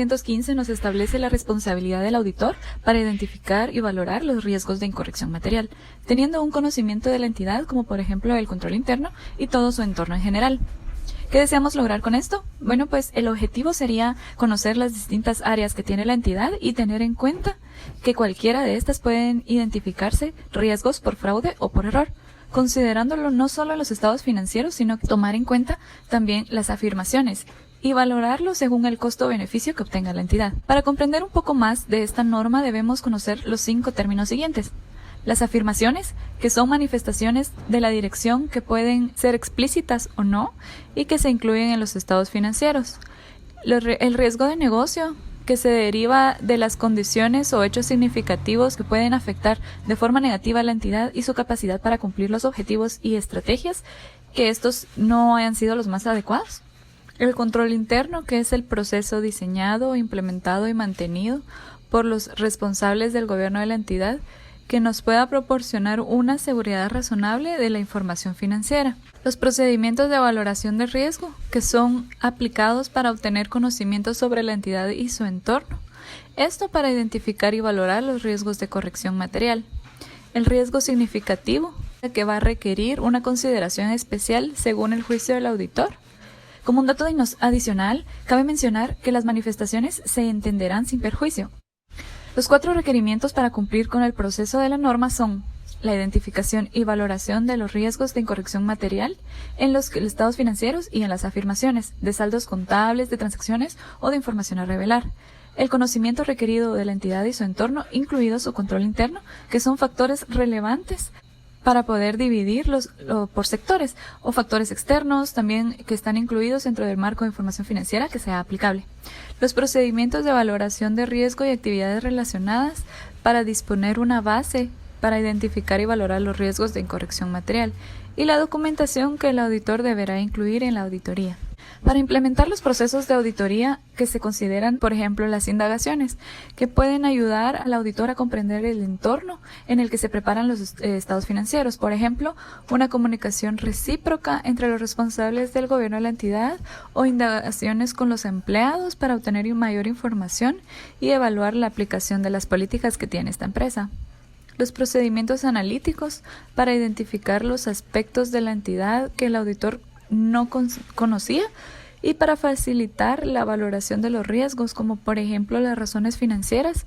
315 nos establece la responsabilidad del auditor para identificar y valorar los riesgos de incorrección material, teniendo un conocimiento de la entidad como por ejemplo el control interno y todo su entorno en general. ¿Qué deseamos lograr con esto? Bueno, pues el objetivo sería conocer las distintas áreas que tiene la entidad y tener en cuenta que cualquiera de estas pueden identificarse riesgos por fraude o por error, considerándolo no solo los estados financieros, sino tomar en cuenta también las afirmaciones y valorarlo según el costo-beneficio que obtenga la entidad. Para comprender un poco más de esta norma debemos conocer los 5 términos siguientes. Las afirmaciones, que son manifestaciones de la dirección que pueden ser explícitas o no y que se incluyen en los estados financieros. El riesgo de negocio, que se deriva de las condiciones o hechos significativos que pueden afectar de forma negativa a la entidad y su capacidad para cumplir los objetivos y estrategias, que estos no hayan sido los más adecuados. El control interno, que es el proceso diseñado, implementado y mantenido por los responsables del gobierno de la entidad, que nos pueda proporcionar una seguridad razonable de la información financiera. Los procedimientos de valoración de riesgo, que son aplicados para obtener conocimientos sobre la entidad y su entorno. Esto para identificar y valorar los riesgos de corrección material. El riesgo significativo, que va a requerir una consideración especial según el juicio del auditor. Como un dato adicional, cabe mencionar que las manifestaciones se entenderán sin perjuicio. Los 4 requerimientos para cumplir con el proceso de la norma son la identificación y valoración de los riesgos de incorrección material en los estados financieros y en las afirmaciones, de saldos contables, de transacciones o de información a revelar. El conocimiento requerido de la entidad y su entorno, incluido su control interno, que son factores relevantes para poder dividirlos por sectores o factores externos también que están incluidos dentro del marco de información financiera que sea aplicable. Los procedimientos de valoración de riesgo y actividades relacionadas para disponer una base para identificar y valorar los riesgos de incorrección material y la documentación que el auditor deberá incluir en la auditoría. Para implementar los procesos de auditoría que se consideran, por ejemplo, las indagaciones, que pueden ayudar al auditor a comprender el entorno en el que se preparan los estados financieros. Por ejemplo, una comunicación recíproca entre los responsables del gobierno de la entidad o indagaciones con los empleados para obtener mayor información y evaluar la aplicación de las políticas que tiene esta empresa. Los procedimientos analíticos para identificar los aspectos de la entidad que el auditor no conocía y para facilitar la valoración de los riesgos, como por ejemplo las razones financieras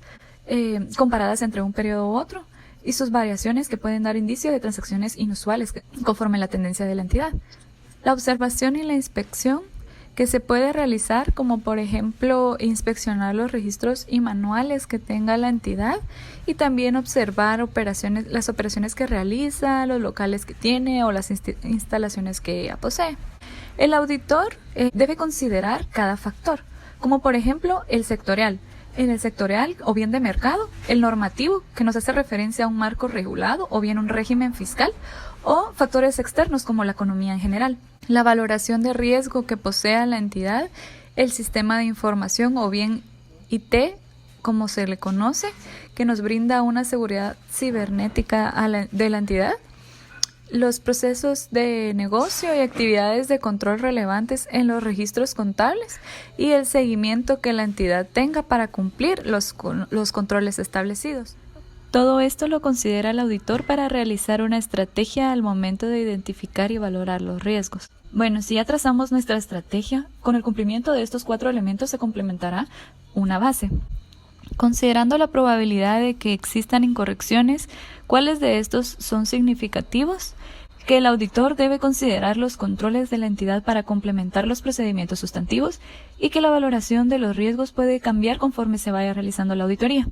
comparadas entre un periodo u otro y sus variaciones que pueden dar indicio de transacciones inusuales conforme a la tendencia de la entidad. La observación y la inspección que se puede realizar, como por ejemplo inspeccionar los registros y manuales que tenga la entidad y también observar las operaciones que realiza, los locales que tiene o las instalaciones que ella posee. El auditor debe considerar cada factor, como por ejemplo el sectorial. En el sectorial o bien de mercado, el normativo, que nos hace referencia a un marco regulado o bien un régimen fiscal, o factores externos como la economía en general. La valoración de riesgo que posea la entidad, el sistema de información o bien IT, como se le conoce, que nos brinda una seguridad cibernética de la entidad, los procesos de negocio y actividades de control relevantes en los registros contables y el seguimiento que la entidad tenga para cumplir los controles establecidos. Todo esto lo considera el auditor para realizar una estrategia al momento de identificar y valorar los riesgos. Bueno, si ya trazamos nuestra estrategia, con el cumplimiento de estos 4 elementos se complementará una base. Considerando la probabilidad de que existan incorrecciones, ¿cuáles de estos son significativos? Que el auditor debe considerar los controles de la entidad para complementar los procedimientos sustantivos y que la valoración de los riesgos puede cambiar conforme se vaya realizando la auditoría.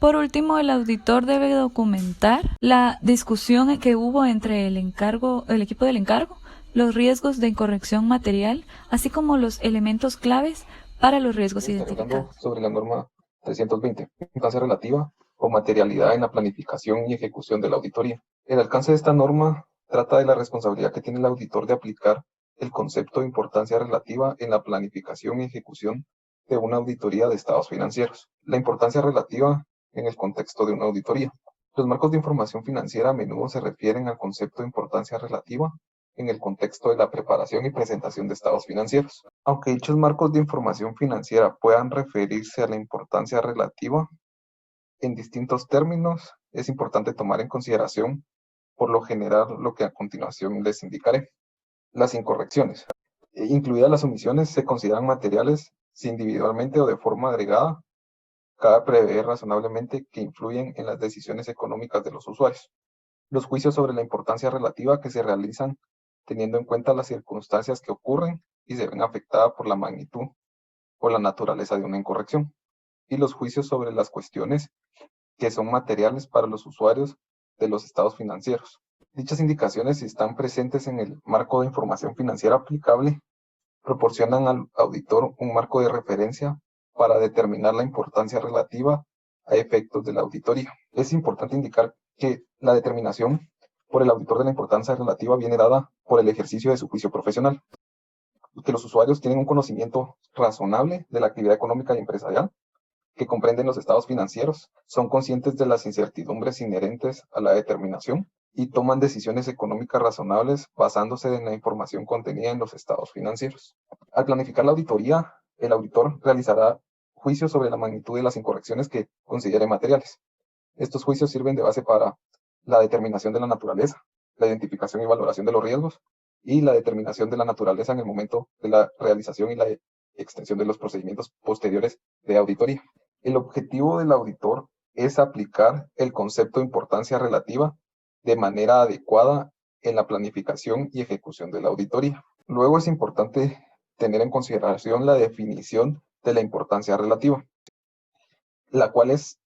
Por último, el auditor debe documentar la discusión que hubo entre el equipo del encargo, los riesgos de incorrección material, así como los elementos claves para los riesgos identificados. Sobre la norma 320, importancia relativa o materialidad en la planificación y ejecución de la auditoría. El alcance de esta norma trata de la responsabilidad que tiene el auditor de aplicar el concepto de importancia relativa en la planificación y ejecución de una auditoría de estados financieros. La importancia relativa en el contexto de una auditoría. Los marcos de información financiera a menudo se refieren al concepto de importancia relativa en el contexto de la preparación y presentación de estados financieros. Aunque dichos marcos de información financiera puedan referirse a la importancia relativa en distintos términos, es importante tomar en consideración, por lo general, lo que a continuación les indicaré. Las incorrecciones. Incluidas las omisiones, se consideran materiales si individualmente o de forma agregada cabe prever razonablemente que influyen en las decisiones económicas de los usuarios. Los juicios sobre la importancia relativa que se realizan teniendo en cuenta las circunstancias que ocurren y se ven afectadas por la magnitud o la naturaleza de una incorrección. Y los juicios sobre las cuestiones que son materiales para los usuarios de los estados financieros. Dichas indicaciones, si están presentes en el marco de información financiera aplicable, proporcionan al auditor un marco de referencia para determinar la importancia relativa a efectos de la auditoría. Es importante indicar que la determinación por el auditor de la importancia relativa viene dada por el ejercicio de su juicio profesional, que los usuarios tienen un conocimiento razonable de la actividad económica y empresarial, que comprenden los estados financieros, son conscientes de las incertidumbres inherentes a la determinación y toman decisiones económicas razonables basándose en la información contenida en los estados financieros. Al planificar la auditoría, el auditor realizará juicios sobre la magnitud de las incorrecciones que considere materiales. Estos juicios sirven de base para la determinación de la naturaleza, la identificación y valoración de los riesgos y la determinación de la naturaleza en el momento de la realización y la extensión de los procedimientos posteriores de auditoría. El objetivo del auditor es aplicar el concepto de importancia relativa de manera adecuada en la planificación y ejecución de la auditoría. Luego es importante tener en consideración la definición de la importancia relativa, la cual es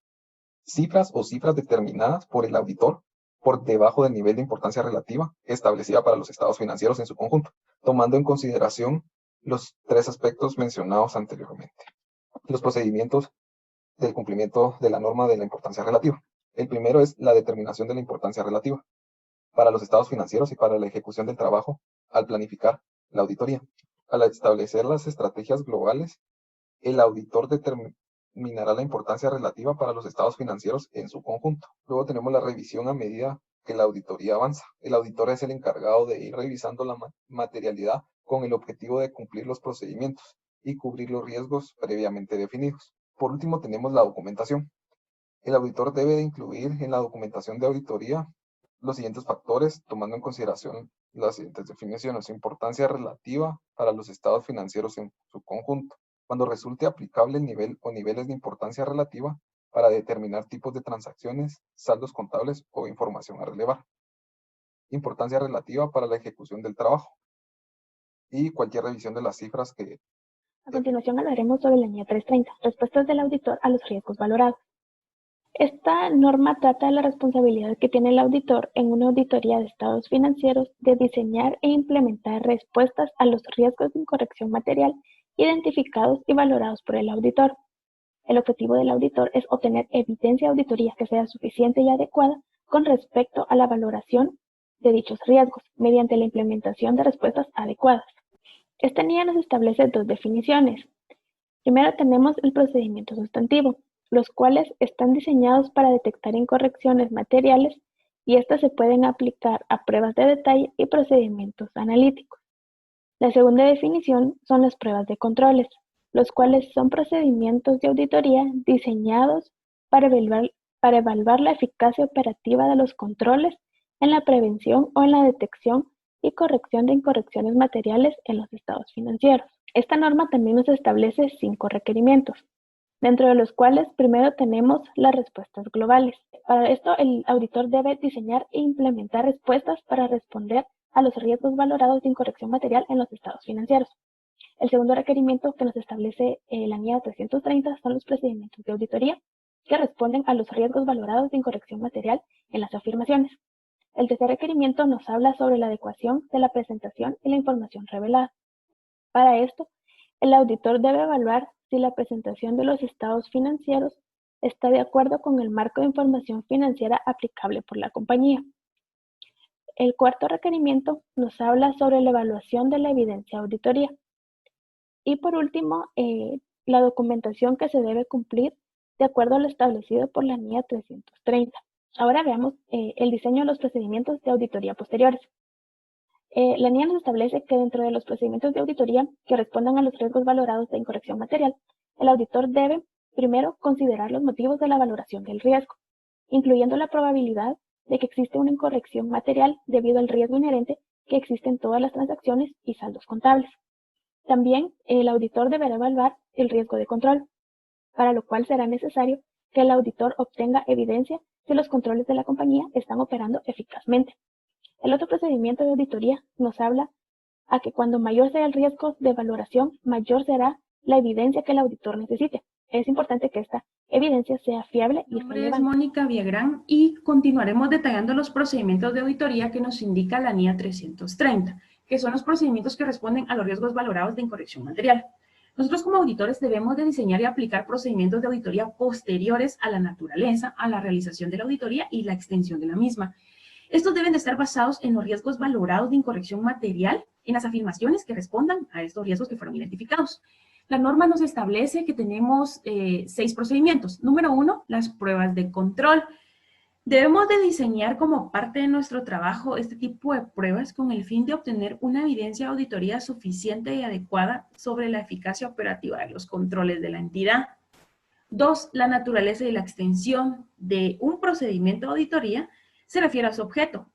cifras o cifras determinadas por el auditor por debajo del nivel de importancia relativa establecida para los estados financieros en su conjunto, tomando en consideración los tres aspectos mencionados anteriormente. Los procedimientos del cumplimiento de la norma de la importancia relativa. El primero es la determinación de la importancia relativa para los estados financieros y para la ejecución del trabajo al planificar la auditoría. Al establecer las estrategias globales, el auditor determinará la importancia relativa para los estados financieros en su conjunto. Luego tenemos la revisión a medida que la auditoría avanza. El auditor es el encargado de ir revisando la materialidad con el objetivo de cumplir los procedimientos y cubrir los riesgos previamente definidos. Por último, tenemos la documentación. El auditor debe de incluir en la documentación de auditoría los siguientes factores, tomando en consideración las siguientes definiciones. Importancia relativa para los estados financieros en su conjunto. Cuando resulte aplicable el nivel o niveles de importancia relativa para determinar tipos de transacciones, saldos contables o información a relevar. Importancia relativa para la ejecución del trabajo y cualquier revisión de las cifras que... A continuación hablaremos sobre la NIA 330, respuestas del auditor a los riesgos valorados. Esta norma trata de la responsabilidad que tiene el auditor en una auditoría de estados financieros de diseñar e implementar respuestas a los riesgos de incorrección material identificados y valorados por el auditor. El objetivo del auditor es obtener evidencia de auditoría que sea suficiente y adecuada con respecto a la valoración de dichos riesgos mediante la implementación de respuestas adecuadas. Esta NIA nos establece dos definiciones. Primero tenemos el procedimiento sustantivo, los cuales están diseñados para detectar incorrecciones materiales y estas se pueden aplicar a pruebas de detalle y procedimientos analíticos. La segunda definición son las pruebas de controles, los cuales son procedimientos de auditoría diseñados para evaluar la eficacia operativa de los controles en la prevención o en la detección y corrección de incorrecciones materiales en los estados financieros. Esta norma también nos establece 5 requerimientos, dentro de los cuales primero tenemos las respuestas globales. Para esto, el auditor debe diseñar e implementar respuestas para responder a los riesgos valorados de incorrección material en los estados financieros. El segundo requerimiento que nos establece la NIA 330 son los procedimientos de auditoría que responden a los riesgos valorados de incorrección material en las afirmaciones. El tercer requerimiento nos habla sobre la adecuación de la presentación y la información revelada. Para esto, el auditor debe evaluar si la presentación de los estados financieros está de acuerdo con el marco de información financiera aplicable por la compañía. El cuarto requerimiento nos habla sobre la evaluación de la evidencia de auditoría. Y por último, la documentación que se debe cumplir de acuerdo a lo establecido por la NIA 330. Ahora veamos el diseño de los procedimientos de auditoría posteriores. La NIA nos establece que dentro de los procedimientos de auditoría que respondan a los riesgos valorados de incorrección material, el auditor debe, primero, considerar los motivos de la valoración del riesgo, incluyendo la probabilidad de que existe una incorrección material debido al riesgo inherente que existe en todas las transacciones y saldos contables. También, el auditor deberá evaluar el riesgo de control, para lo cual será necesario que el auditor obtenga evidencia si los controles de la compañía están operando eficazmente. El otro procedimiento de auditoría nos habla a que cuando mayor sea el riesgo de valoración, mayor será la evidencia que el auditor necesite. Es importante que esta evidencia sea fiable y relevante. Mi nombre es Mónica Villagrán y continuaremos detallando los procedimientos de auditoría que nos indica la NIA 330, que son los procedimientos que responden a los riesgos valorados de incorrección material. Nosotros como auditores debemos de diseñar y aplicar procedimientos de auditoría posteriores a la naturaleza, a la realización de la auditoría y la extensión de la misma. Estos deben de estar basados en los riesgos valorados de incorrección material, en las afirmaciones que respondan a estos riesgos que fueron identificados. La norma nos establece que tenemos 6 procedimientos. Número 1, las pruebas de control. Debemos de diseñar como parte de nuestro trabajo este tipo de pruebas con el fin de obtener una evidencia de auditoría suficiente y adecuada sobre la eficacia operativa de los controles de la entidad. 2, la naturaleza y la extensión de un procedimiento de auditoría se refiere a su objeto,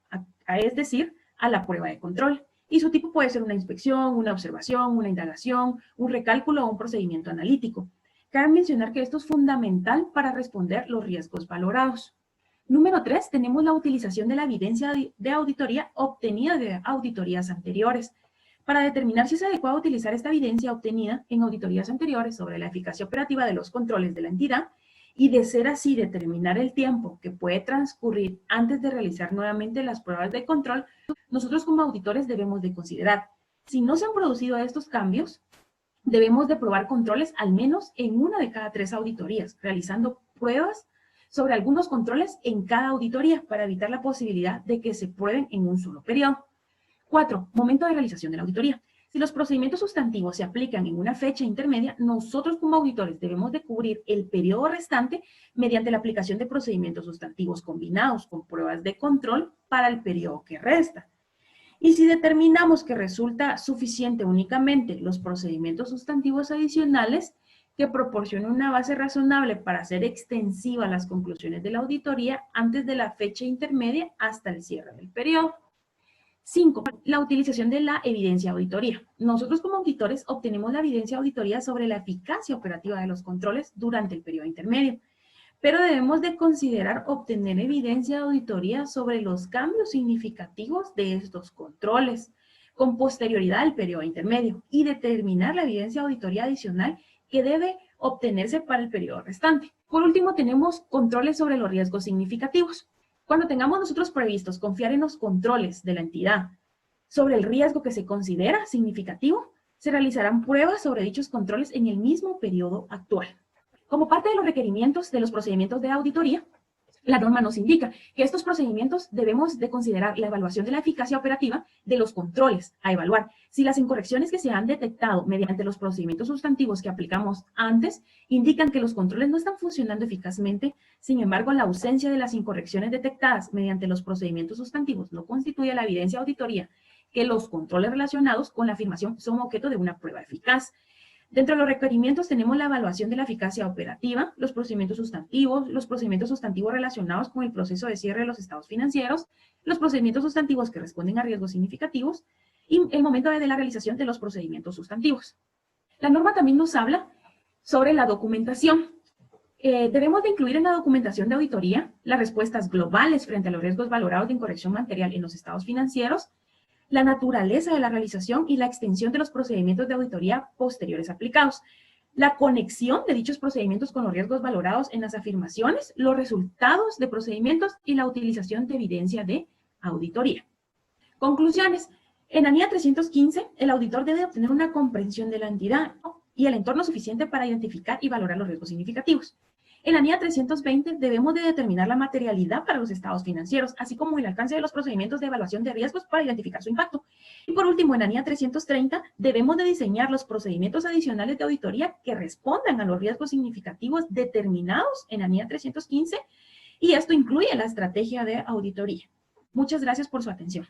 es decir, a la prueba de control. Y su tipo puede ser una inspección, una observación, una indagación, un recálculo o un procedimiento analítico. Cabe mencionar que esto es fundamental para responder los riesgos valorados. Número 3, tenemos la utilización de la evidencia de auditoría obtenida de auditorías anteriores, para determinar si es adecuado utilizar esta evidencia obtenida en auditorías anteriores sobre la eficacia operativa de los controles de la entidad, y de ser así, determinar el tiempo que puede transcurrir antes de realizar nuevamente las pruebas de control. Nosotros como auditores debemos de considerar, si no se han producido estos cambios, debemos de probar controles al menos en una de cada 3 auditorías, realizando pruebas sobre algunos controles en cada auditoría para evitar la posibilidad de que se prueben en un solo periodo. 4, momento de realización de la auditoría. Si los procedimientos sustantivos se aplican en una fecha intermedia, nosotros como auditores debemos de cubrir el periodo restante mediante la aplicación de procedimientos sustantivos combinados con pruebas de control para el periodo que resta. Y si determinamos que resulta suficiente únicamente los procedimientos sustantivos adicionales que proporcionen una base razonable para hacer extensivas las conclusiones de la auditoría antes de la fecha intermedia hasta el cierre del periodo. 5, la utilización de la evidencia de auditoría. Nosotros como auditores obtenemos la evidencia de auditoría sobre la eficacia operativa de los controles durante el periodo intermedio, pero debemos de considerar obtener evidencia de auditoría sobre los cambios significativos de estos controles con posterioridad al periodo intermedio y determinar la evidencia de auditoría adicional que debe obtenerse para el periodo restante. Por último, tenemos controles sobre los riesgos significativos. Cuando tengamos nosotros previstos confiar en los controles de la entidad sobre el riesgo que se considera significativo, se realizarán pruebas sobre dichos controles en el mismo periodo actual. Como parte de los requerimientos de los procedimientos de auditoría, la norma nos indica que estos procedimientos debemos de considerar la evaluación de la eficacia operativa de los controles a evaluar. Si las incorrecciones que se han detectado mediante los procedimientos sustantivos que aplicamos antes indican que los controles no están funcionando eficazmente, sin embargo, la ausencia de las incorrecciones detectadas mediante los procedimientos sustantivos no constituye la evidencia de auditoría que los controles relacionados con la afirmación son objeto de una prueba eficaz. Dentro de los requerimientos tenemos la evaluación de la eficacia operativa, los procedimientos sustantivos relacionados con el proceso de cierre de los estados financieros, los procedimientos sustantivos que responden a riesgos significativos y el momento de la realización de los procedimientos sustantivos. La norma también nos habla sobre la documentación. Debemos de incluir en la documentación de auditoría las respuestas globales frente a los riesgos valorados de incorrección material en los estados financieros, la naturaleza de la realización y la extensión de los procedimientos de auditoría posteriores aplicados, la conexión de dichos procedimientos con los riesgos valorados en las afirmaciones, los resultados de procedimientos y la utilización de evidencia de auditoría. Conclusiones. En la NIA 315, el auditor debe obtener una comprensión de la entidad y el entorno suficiente para identificar y valorar los riesgos significativos. En la NIA 320 debemos de determinar la materialidad para los estados financieros, así como el alcance de los procedimientos de evaluación de riesgos para identificar su impacto. Y por último, en la NIA 330 debemos de diseñar los procedimientos adicionales de auditoría que respondan a los riesgos significativos determinados en la NIA 315 y esto incluye la estrategia de auditoría. Muchas gracias por su atención.